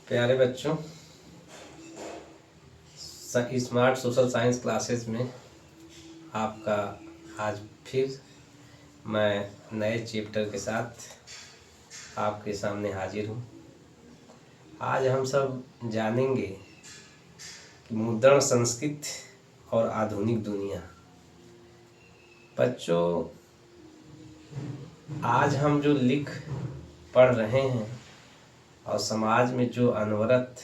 प्यारे बच्चों, smart social science classes में आपका आज फिर मैं नए चैप्टर के साथ आपके सामने हाजिर हूँ। आज हम सब जानेंगे कि मुद्रण संस्कृति और आधुनिक दुनिया। बच्चों, आज हम जो लिख पढ़ रहे हैं और समाज में जो अनवरत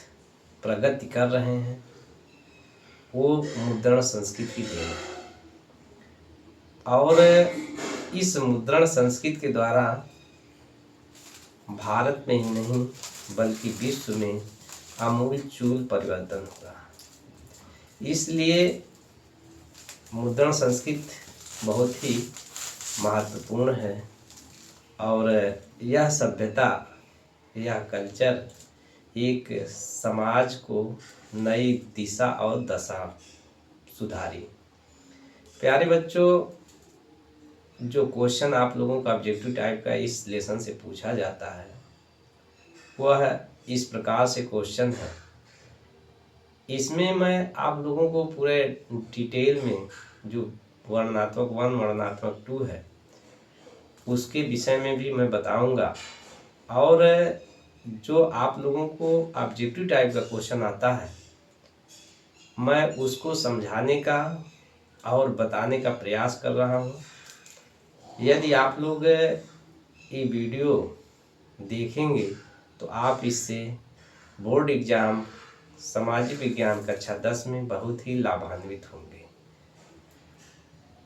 प्रगति कर रहे हैं वो मुद्रण संस्कृति की देन है। और इस मुद्रण संस्कृति के द्वारा भारत में ही नहीं बल्कि विश्व में आमूलचूल परिवर्तन हुआ। इसलिए मुद्रण संस्कृति बहुत ही महत्वपूर्ण है और यह सभ्यता, यह कल्चर एक समाज को नई दिशा और दशा सुधारी। प्यारे बच्चों, जो क्वेश्चन आप लोगों का ऑब्जेक्टिव टाइप का इस लेसन से पूछा जाता है वह इस प्रकार से क्वेश्चन है। इसमें मैं आप लोगों को पूरे डिटेल में जो वर्णनात्मक 1 वर्णनात्मक 2 है उसके विषय में भी मैं बताऊंगा, और जो आप लोगों को ऑब्जेक्टिव टाइप का क्वेश्चन आता है मैं उसको समझाने का और बताने का प्रयास कर रहा हूँ। यदि आप लोग ये वीडियो देखेंगे तो आप इससे बोर्ड एग्जाम सामाजिक विज्ञान कक्षा 10 में बहुत ही लाभान्वित होंगे।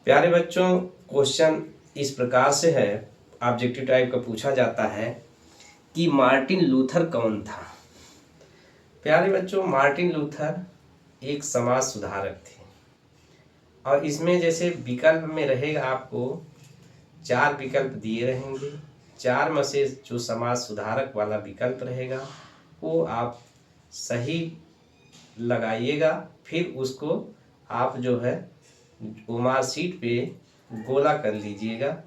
प्यारे बच्चों, क्वेश्चन इस प्रकार से है, ऑब्जेक्टिव टाइप का पूछा जाता है कि मार्टिन लूथर कौन था। प्यारे बच्चों, मार्टिन लूथर एक समाज सुधारक थे और इसमें जैसे विकल्प में रहेगा आपको 4 विकल्प दिए रहेंगे। 4 में से जो समाज सुधारक वाला विकल्प रहेगा वो आप सही लगाइएगा। फिर उसको आप जो है ओमार शीट पे गोला कर लीजिएगा।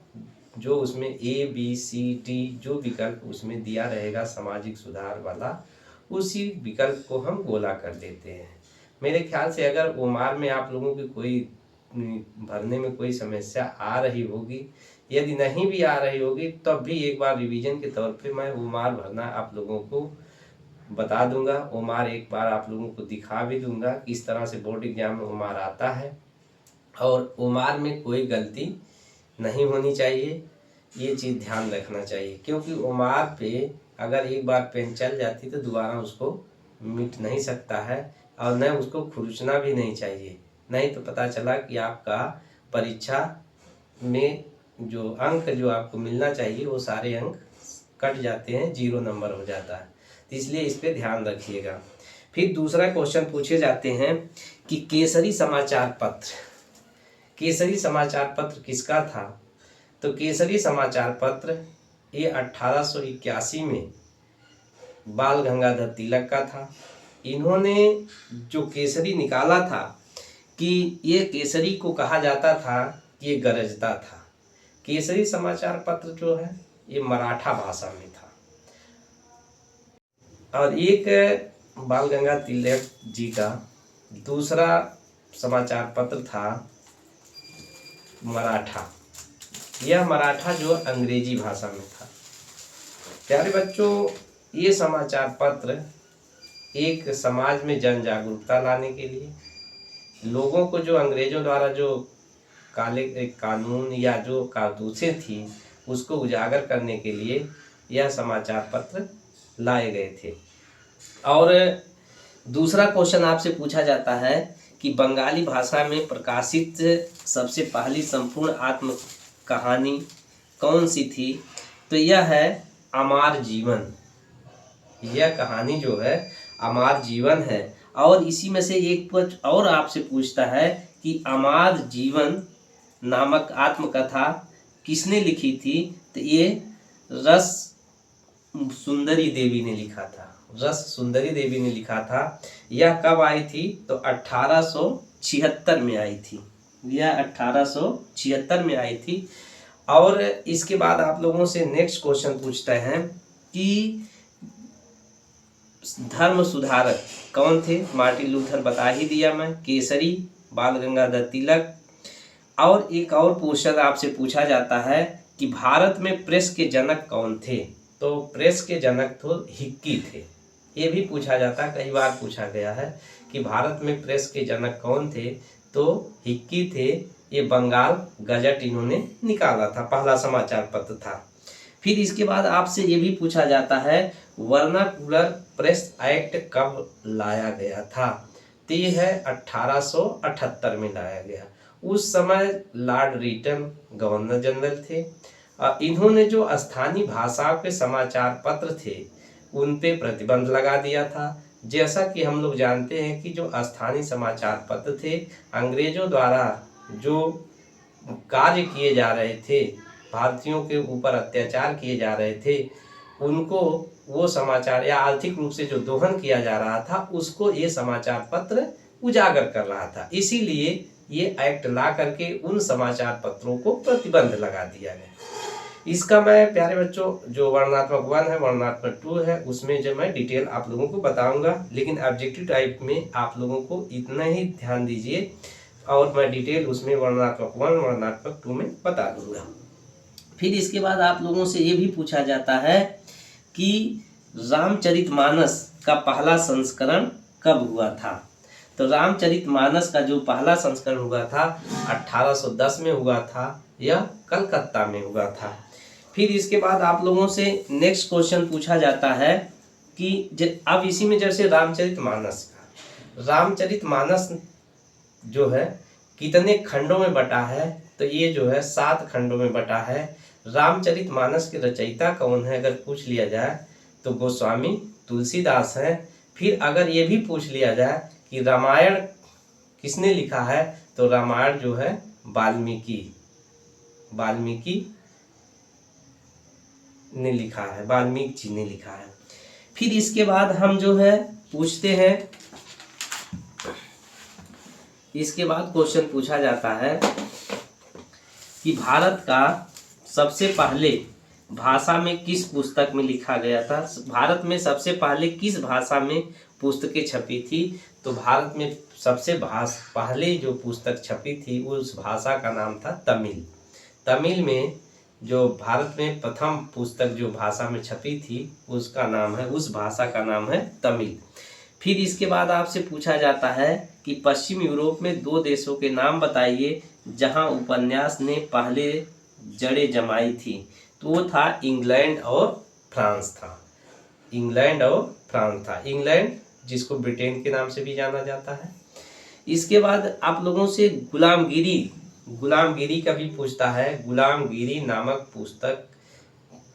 जो उसमें ABCD जो विकल्प उसमें दिया रहेगा सामाजिक सुधार वाला, उसी विकल्प को हम गोला कर देते हैं। मेरे ख्याल से अगर ओमार में आप लोगों की कोई भरने में कोई समस्या आ रही होगी, यदि नहीं भी आ रही होगी तब भी एक बार रिवीजन के तौर पे मैं ओमार भरना आप लोगों को बता दूंगा। ओमार एक बार आप लोगों को दिखा भी दूंगा किस तरह से बोर्ड एग्जाम में ओमार आता है, और ओमार में कोई गलती नहीं होनी चाहिए, ये चीज़ ध्यान रखना चाहिए। क्योंकि ओमार पे अगर एक बार पेन चल जाती तो दोबारा उसको मिट नहीं सकता है और न उसको खुरचना भी नहीं चाहिए, नहीं तो पता चला कि आपका परीक्षा में जो अंक जो आपको मिलना चाहिए वो सारे अंक कट जाते हैं, 0 नंबर हो जाता है। तो इसलिए इस पे ध्यान रखिएगा। फिर दूसरा क्वेश्चन पूछे जाते हैं कि केसरी समाचार पत्र, केसरी समाचार पत्र किसका था। तो केसरी समाचार पत्र ये 1881 में बाल गंगाधर तिलक का था। इन्होंने जो केसरी निकाला था कि ये केसरी को कहा जाता था कि ये गरजता था। केसरी समाचार पत्र जो है ये मराठा भाषा में था। और एक बाल गंगाधर तिलक जी का दूसरा समाचार पत्र था मराठा। यह मराठा जो अंग्रेजी भाषा में था। प्यारे बच्चों, ये समाचार पत्र एक समाज में जन जागरूकता लाने के लिए, लोगों को जो अंग्रेजों द्वारा जो काले कानून या जो कारतूसें थी उसको उजागर करने के लिए यह समाचार पत्र लाए गए थे। और दूसरा क्वेश्चन आपसे पूछा जाता है कि बंगाली भाषा में प्रकाशित सबसे पहली संपूर्ण आत्म कहानी कौन सी थी। तो यह है अमार जीवन। यह कहानी जो है अमार जीवन है। और इसी में से एक कुछ और आपसे पूछता है कि अमार जीवन नामक आत्मकथा किसने लिखी थी। तो ये रस सुंदरी देवी ने लिखा था। रस सुंदरी देवी ने लिखा था। यह कब आई थी। तो 1876 में आई थी। यह 1876 में आई थी। और इसके बाद आप लोगों से नेक्स्ट क्वेश्चन पूछते हैं कि धर्म सुधारक कौन थे? मार्टिन लूथर बता ही दिया मैं, केसरी, बाल गंगाधर तिलक। और एक और क्वेश्चन आपसे पूछा जाता है कि भारत में प्रेस के जनक कौन थे? तो प्रेस के जनक तो हिक्की थे। ये भी पूछा जाता है, कई बार पूछा गया है कि भारत में प्रेस के जनक कौन थे? तो हिक्की थे। ये बंगाल गजट इन्होंने निकाला था, पहला समाचार पत्र था। फिर इसके बाद आपसे ये भी पूछा जाता है वर्नाकुलर प्रेस एक्ट कब लाया गया था? तो ये है 1878 में लाया गया। उस समय लॉर्ड रिटन गवर्नर जनरल थे। इन्होंने जो स्थानीय भाषाओं के समाचार पत्र थे उन पे प्रतिबंध लगा दिया था। जैसा कि हम लोग जानते हैं कि जो स्थानीय समाचार पत्र थे, अंग्रेजों द्वारा जो कार्य किए जा रहे थे, भारतीयों के ऊपर अत्याचार किए जा रहे थे, उनको वो समाचार या आर्थिक रूप से जो दोहन किया जा रहा था उसको ये समाचार पत्र उजागर कर रहा था। इसीलिए ये एक्ट ला करके उन समाचार पत्रों को प्रतिबंध लगा दिया गया। इसका मैं प्यारे बच्चों जो वर्णनात्मक 1 है, वर्णनात्मक 2 है, उसमें जो मैं डिटेल आप लोगों को बताऊंगा, लेकिन ऑब्जेक्टिव टाइप में आप लोगों को इतना ही ध्यान दीजिए और मैं डिटेल उसमें वर्णनात्मक 1, वर्णनात्मक 2 में बता दूंगा। फिर इसके बाद आप लोगों से ये भी पूछा जाता है कि रामचरितमानस का पहला संस्करण कब हुआ था? तो रामचरितमानस का जो पहला संस्करण हुआ था 1810 में हुआ था, यह कलकत्ता में हुआ था। फिर इसके बाद आप लोगों से नेक्स्ट क्वेश्चन पूछा जाता है कि अब इसी में जैसे रामचरितमानस जो है कितने खंडों में बटा है? तो ये जो है 7 खंडों में बटा है। रामचरितमानस के रचयिता कौन है अगर पूछ लिया जाए तो गोस्वामी तुलसीदास हैं। फिर अगर ये भी पूछ लिया जाए कि रामायण किसने लिखा है, तो रामायण जो है वाल्मीकि ने लिखा है, वाल्मीकि जी ने लिखा है। फिर इसके बाद हम जो है पूछते हैं, इसके बाद क्वेश्चन पूछा जाता है कि भारत का सबसे पहले भाषा में किस पुस्तक में लिखा गया था? भारत में सबसे पहले किस भाषा में पुस्तकें छपी थी? तो भारत में सबसे पहले जो पुस्तक छपी थी उस भाषा का नाम था तमिल। तमिल में जो भारत में प्रथम पुस्तक जो भाषा में छपी थी उसका नाम है, उस भाषा का नाम है तमिल। फिर इसके बाद आपसे पूछा जाता है कि पश्चिम यूरोप में 2 देशों के नाम बताइए जहां उपन्यास ने पहले जड़ें जमाई थी। तो वो था इंग्लैंड और फ्रांस था। इंग्लैंड जिसको ब्रिटेन के नाम से भी जाना जाता है। इसके बाद आप लोगों से गुलामगिरी का भी पूछता है। गुलामगिरी नामक पुस्तक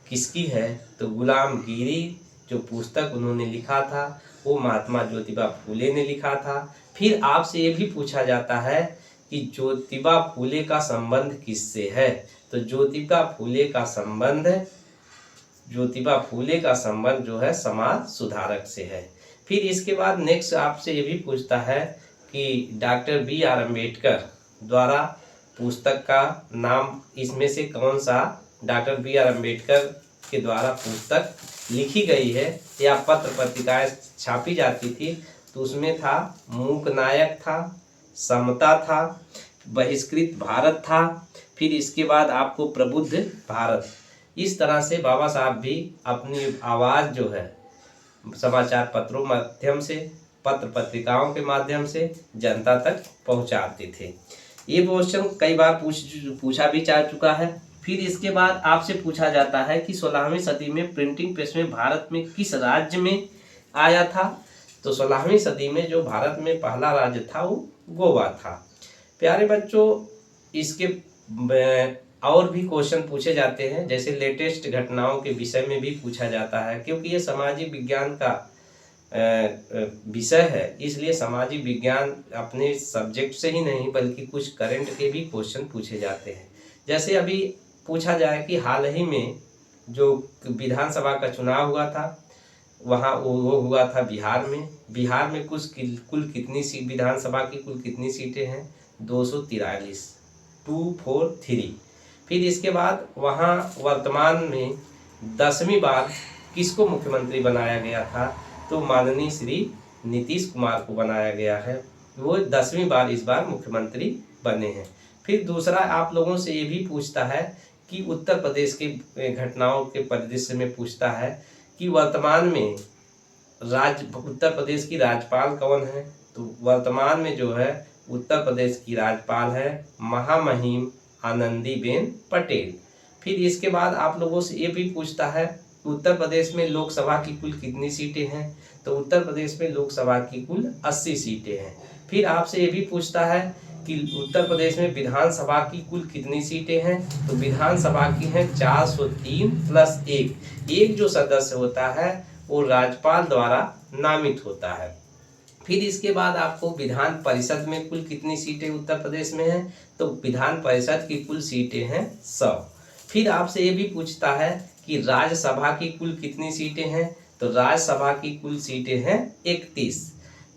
किसकी है? तो गुलामगिरी जो पुस्तक उन्होंने लिखा था वो महात्मा ज्योतिबा फूले ने लिखा था। फिर आपसे ये भी पूछा जाता है कि ज्योतिबा फूले का संबंध किससे है? तो ज्योतिबा फूले का संबंध जो है समाज सुधारक से है। फिर इसके बाद नेक्स्ट आपसे ये भी पूछता है कि डॉक्टर B.R. अम्बेडकर द्वारा पुस्तक का नाम इसमें से कौन सा डॉक्टर B.R. अम्बेडकर के द्वारा पुस्तक लिखी गई है या पत्र पत्रिकाएं छापी जाती थी? तो उसमें था मूकनायक था, समता था, बहिष्कृत भारत था। फिर इसके बाद आपको प्रबुद्ध भारत। इस तरह से बाबा साहब भी अपनी आवाज़ जो है समाचार पत्रों माध्यम से, पत्र पत्रिकाओं के माध्यम से जनता तक पहुंचाते थे। ये क्वेश्चन कई बार पूछा भी जा चुका है। फिर इसके बाद आपसे पूछा जाता है कि 16वीं सदी में प्रिंटिंग प्रेस में भारत में किस राज्य में आया था? तो 16वीं सदी में जो भारत में पहला राज्य था वो गोवा था। प्यारे बच्चों, इसके और भी क्वेश्चन पूछे जाते हैं, जैसे लेटेस्ट घटनाओं के विषय में भी पूछा जाता है। क्योंकि ये सामाजिक विज्ञान का विषय है, इसलिए सामाजिक विज्ञान अपने सब्जेक्ट से ही नहीं बल्कि कुछ करंट के भी क्वेश्चन पूछे जाते हैं। जैसे अभी पूछा जाए कि हाल ही में जो विधानसभा का चुनाव हुआ था वहाँ वो हुआ था बिहार में कुल कितनी सीट, विधानसभा की कुल कितनी सीटें हैं? 243, 243। फिर इसके बाद वहाँ वर्तमान में 10वीं बार किसको मुख्यमंत्री बनाया गया था? तो माननीय श्री नीतीश कुमार को बनाया गया है। वो 10वीं बार इस बार मुख्यमंत्री बने हैं। फिर दूसरा आप लोगों से ये भी पूछता है कि उत्तर प्रदेश की घटनाओं के परिदृश्य में पूछता है कि वर्तमान में उत्तर प्रदेश की राज्यपाल कौन है। तो वर्तमान में जो है उत्तर प्रदेश की राज्यपाल है महामहिम आनंदीबेन पटेल। फिर इसके बाद आप लोगों से ये भी पूछता है उत्तर प्रदेश में लोकसभा की कुल कितनी सीटें हैं। तो उत्तर प्रदेश में लोकसभा की कुल 80 सीटें हैं। फिर आपसे ये भी पूछता है कि उत्तर प्रदेश में विधानसभा की कुल कितनी सीटें हैं। तो विधानसभा की हैं 403 प्लस एक जो सदस्य होता है वो राज्यपाल द्वारा नामित होता है। फिर इसके बाद आपको विधान परिषद में कुल कितनी सीटें उत्तर प्रदेश में हैं। तो विधान परिषद की कुल सीटें हैं 100। फिर आपसे ये भी पूछता है कि राज्यसभा की कुल कितनी सीटें हैं। तो राज्यसभा की कुल सीटें हैं 31।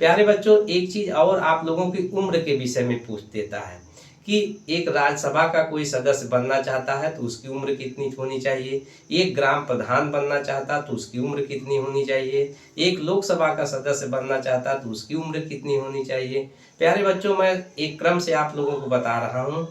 प्यारे बच्चों, एक चीज और आप लोगों की उम्र के विषय में पूछ देता है कि एक राज्यसभा का कोई सदस्य बनना चाहता है तो उसकी उम्र कितनी होनी चाहिए। एक ग्राम प्रधान बनना चाहता तो उसकी उम्र कितनी होनी चाहिए। एक लोकसभा का सदस्य बनना चाहता तो उसकी उम्र कितनी होनी चाहिए। प्यारे बच्चों, मैं एक क्रम से आप लोगों को बता रहा हूँ।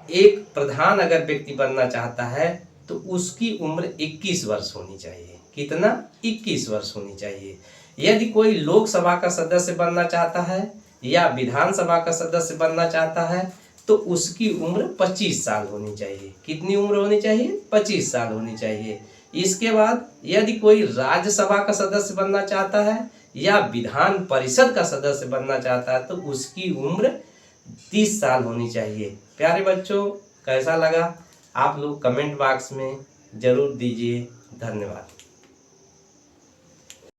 एक प्रधान अगर व्यक्ति बनना चाहता है तो उसकी उम्र 21 वर्ष होनी चाहिए। कितना? 21 वर्ष होनी चाहिए। यदि कोई लोकसभा का सदस्य बनना चाहता है या विधानसभा का सदस्य बनना चाहता है तो उसकी उम्र 25 साल होनी चाहिए। कितनी उम्र होनी चाहिए? 25 साल होनी चाहिए। इसके बाद यदि कोई राज्यसभा का सदस्य बनना चाहता है या विधान परिषद का सदस्य बनना चाहता है तो उसकी उम्र 30 साल होनी चाहिए। प्यारे बच्चों, कैसा लगा आप लोग कमेंट बॉक्स में ज़रूर दीजिए। धन्यवाद।